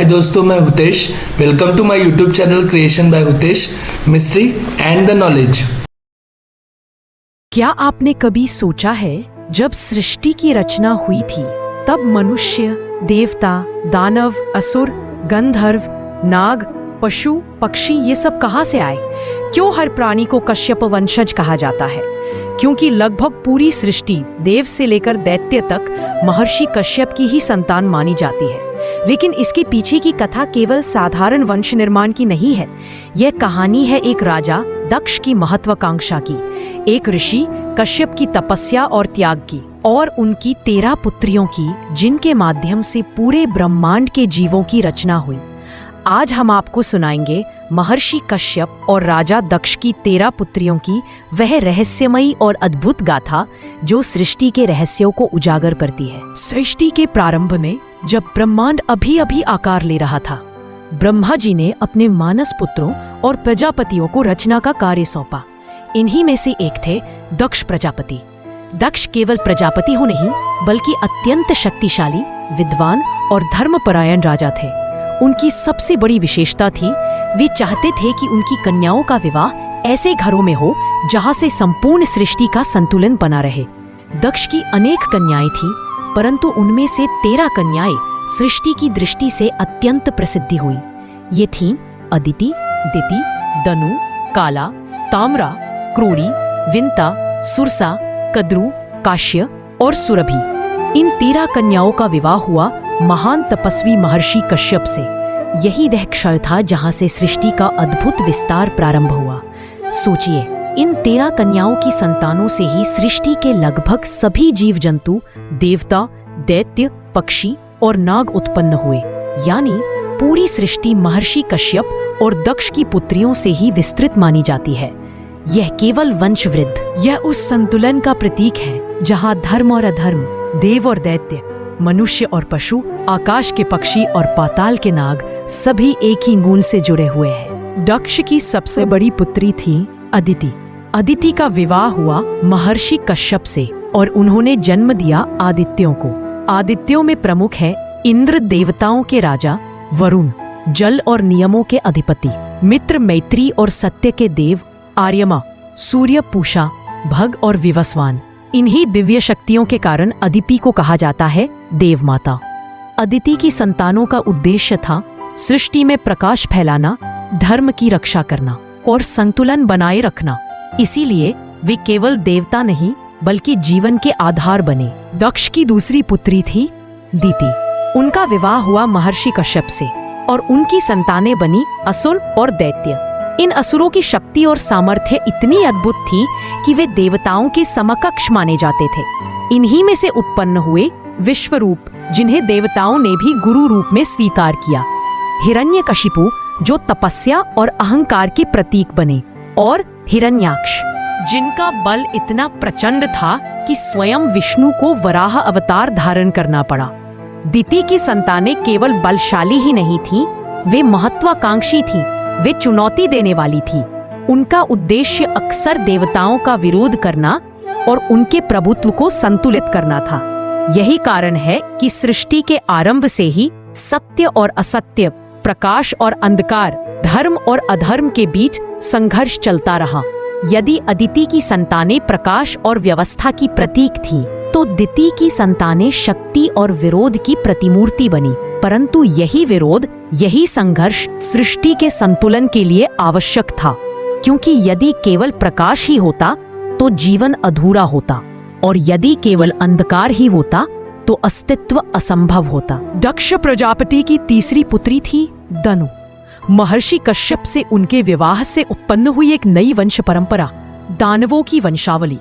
हाय दोस्तों, मैं Hutesh. Welcome to my YouTube channel creation by Hutesh, mystery and the knowledge. क्या आपने कभी सोचा है, जब सृष्टि की रचना हुई थी तब मनुष्य, देवता, दानव, असुर, गंधर्व, नाग, पशु, पक्षी ये सब कहाँ से आए? क्यों हर प्राणी को कश्यप वंशज कहा जाता है? क्योंकि लगभग पूरी सृष्टि, देव से लेकर दैत्य तक, महर्षि कश्यप की ही संतान मानी जाती है। लेकिन इसके पीछे की कथा केवल साधारण वंश निर्माण की नहीं है। यह कहानी है एक राजा दक्ष की महत्वाकांक्षा की, एक ऋषि कश्यप की तपस्या और त्याग की, और उनकी 13 पुत्रियों की, जिनके माध्यम से पूरे ब्रह्मांड के जीवों की रचना हुई। आज हम आपको सुनाएंगे महर्षि कश्यप और राजा दक्ष की 13 पुत्रियों की वह रहस्यमयी और अद्भुत गाथा जो सृष्टि के रहस्यों को उजागर करती है। सृष्टि के प्रारंभ में, जब ब्रह्मांड अभी अभी आकार ले रहा था, ब्रह्मा जी ने अपने मानस पुत्रों और प्रजापतियों को रचना का कार्य सौंपा। इन्हीं में से एक थे दक्ष प्रजापति। दक्ष केवल प्रजापति हो नहीं, बल्कि अत्यंत शक्तिशाली, विद्वान और धर्मपरायण राजा थे। उनकी सबसे बड़ी विशेषता थी, वे चाहते थे कि उनकी कन्याओं का विवाह ऐसे घरों में हो जहां से संपूर्ण सृष्टि का संतुलन बना रहे। दक्ष की अनेक कन्याएं थीं, परंतु उनमें से 13 कन्याएं सृष्टि की दृष्टि से अत्यंत प्रसिद्धि हुई। ये थीं अदिति, दिति, दनु, काला, ताम्रा, क्रोड़ी, विंता, सुरसा, कद्रु, काश्य और सुरभि। इन 13 कन्याओं का विवाह हुआ महान तपस्वी महर्षि कश्यप से। यही वह क्षण था जहां से सृष्टि का अद्भुत विस्तार प्रारंभ हुआ। सोचिए, इन 13 कन्याओं की संतानों से ही सृष्टि के लगभग सभी जीव जंतु, देवता, दैत्य, पक्षी और नाग उत्पन्न हुए। यानी पूरी सृष्टि महर्षि कश्यप और दक्ष की पुत्रियों से ही विस्तृत मानी जाती है। यह केवल वंशवृद्ध, यह उस संतुलन का प्रतीक है जहां धर्म और अधर्म, देव और दैत्य, मनुष्य और पशु, आकाश के पक्षी और पाताल के नाग सभी एक ही गुण से जुड़े हुए हैं। दक्ष की सबसे बड़ी पुत्री थी अदिति। अदिति का विवाह हुआ महर्षि कश्यप से और उन्होंने जन्म दिया आदित्यों को। आदित्यों में प्रमुख है इंद्र, देवताओं के राजा, वरुण, जल और नियमों के अधिपति, मित्र, मैत्री और सत्य के देव, आर्यमा, सूर्य, पूषा, भग और विवस्वान। इन्हीं दिव्य शक्तियों के कारण अदिति को कहा जाता है देव माता। अदिति की संतानों का उद्देश्य था सृष्टि में प्रकाश फैलाना, धर्म की रक्षा करना और संतुलन बनाए रखना। इसीलिए वे केवल देवता नहीं, बल्कि जीवन के आधार बने। दक्ष की दूसरी पुत्री थी दिति। उनका विवाह हुआ महर्षि कश्यप से और उनकी संतानें बनी असुर और दैत्य। इन असुरों की शक्ति और सामर्थ्य इतनी अद्भुत थी कि वे देवताओं के समकक्ष माने जाते थे। इन्हीं में से उत्पन्न हुए विश्वरूप, जिन्हें देवताओं ने भी गुरु रूप में स्वीकार किया। हिरण्यकशिपु, जो तपस्या और अहंकार के प्रतीक बने, और हिरण्याक्ष, जिनका बल इतना प्रचंड था कि स्वयं विष्णु को वराह अवतार धारण करना पड़ा। दिति की संतानें केवल बलशाली ही नहीं थीं, वे महत्वाकांक्षी थीं, वे चुनौती देने वाली थी। उनका उद्देश्य अक्सर देवताओं का विरोध करना और उनके प्रभुत्व को संतुलित करना था। यही कारण है कि सृष्टि के आरंभ से ही सत्य और असत्य, प्रकाश और अंधकार, धर्म और अधर्म के बीच संघर्ष चलता रहा। यदि अदिति की संतानें प्रकाश और व्यवस्था की प्रतीक थीं, तो दिति की संतानें शक्ति और विरोध की प्रतिमूर्ति बनी। परंतु यही विरोध, यही संघर्ष सृष्टि के संतुलन के लिए आवश्यक था, क्योंकि यदि केवल प्रकाश ही होता तो जीवन अधूरा होता, और यदि केवल अंधकार ही होता तो अस्तित्व असंभव होता। दक्ष प्रजापति की तीसरी पुत्री थी दनु। महर्षि कश्यप से उनके विवाह से उत्पन्न हुई एक नई वंश परंपरा, दानवों की वंशावली।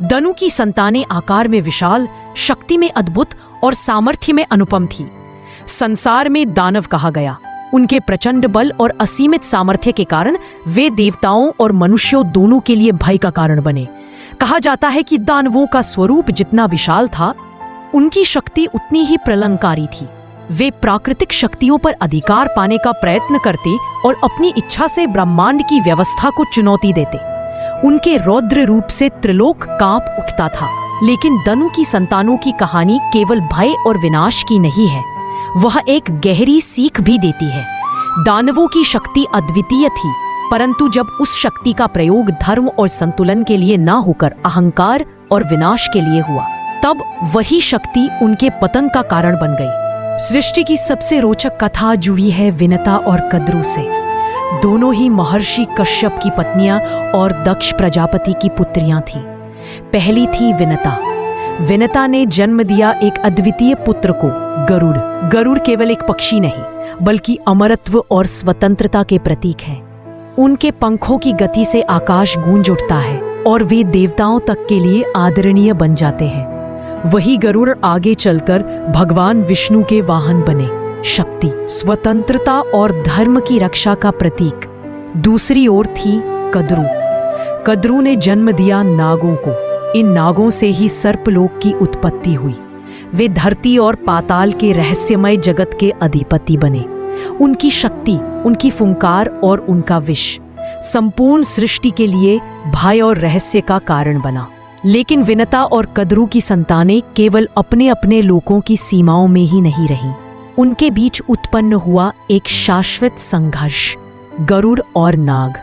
दनु की संतानें आकार में विशाल, शक्ति में अद्भुत और सामर्थ्य में अनुपम थी। संसार में दानव कहा गया। उनके प्रचंड बल और असीमित सामर्थ्य के कारण वे देवताओं और मनुष्यों दोनों के लिए भय का कारण बने। कहा जाता है कि दानवों का स्वरूप जितना विशाल था, उनकी शक्ति उतनी ही प्रलंकारी थी। वे प्राकृतिक शक्तियों पर अधिकार पाने का प्रयत्न करते और अपनी इच्छा से ब्रह्मांड की व्यवस्था को चुनौती देते। उनके रौद्र रूप से त्रिलोक कांप उठता था। लेकिन दनु की संतानों की कहानी केवल भय और विनाश की नहीं है, वह एक गहरी सीख भी देती है। दानवों की शक्ति अद्वितीय थी, परंतु जब उस शक्ति का प्रयोग धर्म और संतुलन के लिए ना होकर अहंकार और विनाश के लिए हुआ, तब वही शक्ति उनके पतन का कारण बन गई। सृष्टि की सबसे रोचक कथा जुड़ी है विनता और कद्रू से। दोनों ही महर्षि कश्यप की पत्नियां और दक्ष प्रजापति की पुत्रियां थीं। पहली थी विनता। विनता ने जन्म दिया एक अद्वितीय पुत्र को, गरुड़। गरुड़ केवल एक पक्षी नहीं, बल्कि अमरत्व और स्वतंत्रता के प्रतीक है। उनके पंखों की गति से आकाश गूंज उठता है और वे देवताओं तक के लिए आदरणीय बन जाते हैं। वही गरुड़ आगे चलकर भगवान विष्णु के वाहन बने, शक्ति, स्वतंत्रता और धर्म की रक्षा का प्रतीक। दूसरी ओर थी कद्रू। कद्रू ने जन्म दिया नागों को। इन नागों से ही सर्पलोक की उत्पत्ति हुई। वे धरती और पाताल के रहस्यमय जगत के अधिपति बने। उनकी शक्ति, उनकी फुंकार और उनका विष संपूर्ण सृष्टि के लिए भय और रहस्य का कारण बना। लेकिन विनता और कद्रू की संतानें केवल अपने अपने लोकों की सीमाओं में ही नहीं रहीं। उनके बीच उत्पन्न हुआ एक शाश्वत संघर्ष, गरुड़ और नाग।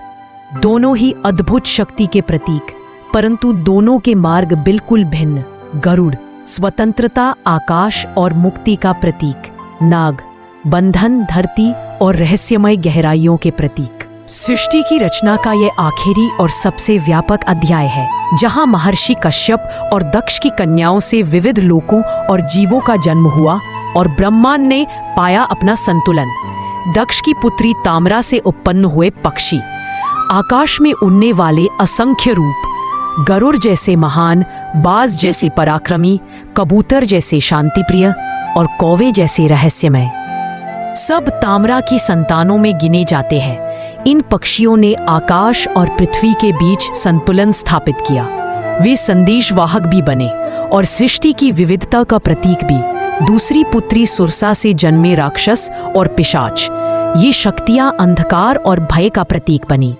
दोनों ही अद्भुत शक्ति के प्रतीक, परंतु दोनों के मार्ग बिल्कुल भिन्न। गरुड़ स्वतंत्रता, आकाश और मुक्ति का प्रतीक। नाग बंधन, धरती और रहस्यमय गहराइयों के प्रतीक। सृष्टि की रचना का यह आखिरी और सबसे व्यापक अध्याय है, जहां महर्षि कश्यप और दक्ष की कन्याओं से विविध लोकों और जीवों का जन्म हुआ और ब्रह्मांड ने पाया अपना संतुलन। दक्ष की पुत्री ताम्रा से उत्पन्न हुए पक्षी, आकाश में उड़ने वाले असंख्य रूप, गरुड़ जैसे महान, बाज जैसे पराक्रमी, कबूतर जैसे शांतिप्रिय और कौवे जैसे रहस्यमय, सब ताम्रा की संतानों में गिने जाते हैं। इन पक्षियों ने आकाश और पृथ्वी के बीच संतुलन स्थापित किया। वे संदेशवाहक भी बने और सृष्टि की विविधता का प्रतीक भी। दूसरी पुत्री सुरसा से जन्मे राक्षस और पिशाच, ये शक्तियां अंधकार और भय का प्रतीक बनी।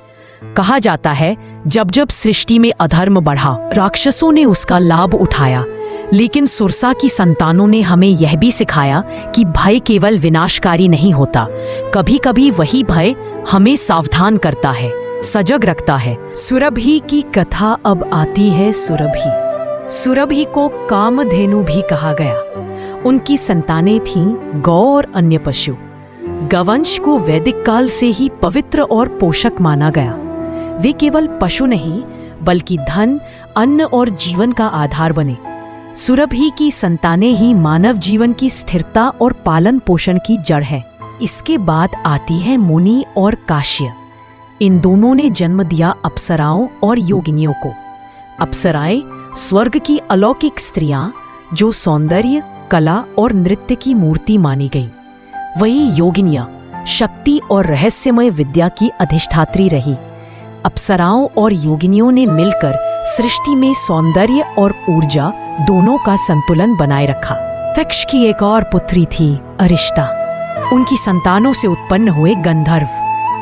कहा जाता है, जब जब सृष्टि में अधर्म बढ़ा, राक्षसों ने उसका लाभ उठाया, लेकिन सुरसा की संतानों ने हमें यह भी सिखाया कि भय केवल विनाशकारी नहीं होता। कभी कभी वही भय हमें सावधान करता है, सजग रखता है। सुरभि की कथा अब आती है। सुरभि को कामधेनु भी कहा गया। उनकी संतानें थीं गौ और अन्य पशु। गवंश को वैदिक काल से ही पवित्र और पोषक माना गया। वे केवल पशु नहीं, बल्कि धन, अन्न और जीवन का आधार बने। सुरभि की संतानें ही मानव जीवन की स्थिरता और पालन पोषण की जड़ है। इसके बाद आती है मुनि और काश्य। इन दोनों ने जन्म दिया अप्सराओं और योगिनियों को। अप्सराएं स्वर्ग की अलौकिक स्त्रियां, जो सौंदर्य, कला और नृत्य की मूर्ति मानी गई। वही योगिनियां शक्ति और रहस्यमय विद्या की अधिष्ठात्री रही। अप्सराओं और योगिनियों ने मिलकर सृष्टि में सौंदर्य और ऊर्जा दोनों का संतुलन बनाए रखा। तक्ष की एक और पुत्री थी अरिष्टा। उनकी संतानों से उत्पन्न हुए गंधर्व।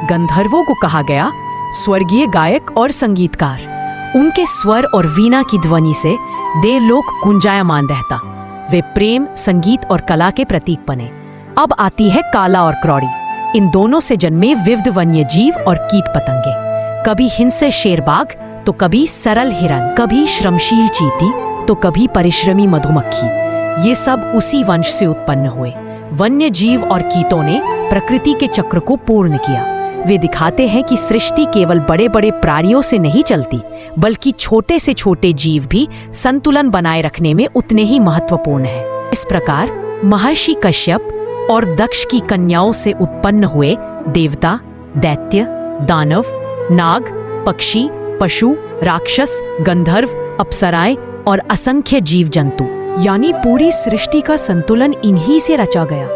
गंधर्वों को कहा गया स्वर्गीय गायक और संगीतकार। उनके स्वर और वीणा की ध्वनि से देवलोक गुंजायमान रहता। वे प्रेम, संगीत और कला के प्रतीक बने। अब आती है काला और क्रौड़ी। इन दोनों से जन्मे विविध वन्य जीव और कीट पतंगे। कभी हिंसे शेरबाघ, तो कभी सरल हिरन, कभी श्रमशील चींटी, तो कभी परिश्रमी मधुमक्खी। ये सब उसी वंश से उत्पन्न हुए। वन्य जीव और कीटों ने प्रकृति के चक्र को पूर्ण किया। वे दिखाते हैं कि सृष्टि केवल बड़े बड़े प्राणियों से नहीं चलती, बल्कि छोटे से छोटे जीव भी संतुलन बनाए रखने में उतने ही महत्वपूर्ण हैं। इस प्रकार महर्षि कश्यप और दक्ष की कन्याओं से उत्पन्न हुए देवता, दैत्य, दानव, नाग, पक्षी, पशु, राक्षस, गंधर्व, अप्सराएं और असंख्य जीव जंतु, यानी पूरी सृष्टि का संतुलन इन्हीं से रचा गया।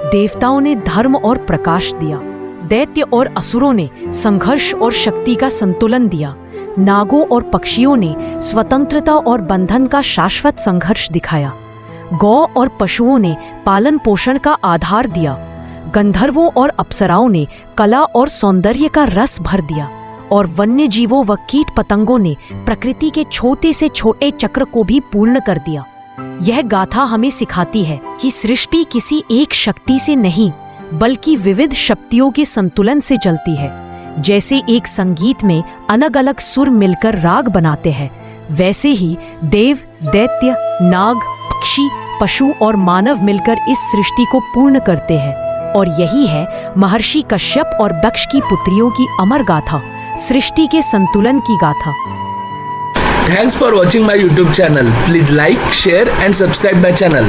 देवताओं ने धर्म और प्रकाश दिया। दैत्य और असुरों ने संघर्ष और शक्ति का संतुलन दिया। नागों और पक्षियों ने स्वतंत्रता और बंधन का शाश्वत संघर्ष दिखाया। गौ और पशुओं ने पालन पोषण का आधार दिया। गंधर्वों और अप्सराओं ने कला और सौंदर्य का रस भर दिया। और वन्य जीवों व कीट पतंगों ने प्रकृति के छोटे से छोटे चक्र को भी पूर्ण कर दिया। यह गाथा हमें सिखाती है कि सृष्टि किसी एक शक्ति से नहीं बल्कि विविध शक्तियों के संतुलन से चलती है। जैसे एक संगीत में अलग अलग सुर मिलकर राग बनाते हैं, वैसे ही देव, दैत्य, नाग, पक्षी, पशु और मानव मिलकर इस सृष्टि को पूर्ण करते हैं। और यही है महर्षि कश्यप और दक्ष की पुत्रियों की अमर गाथा, सृष्टि के संतुलन की गाथा। Thanks for watching my YouTube channel. Please like, share and subscribe my channel.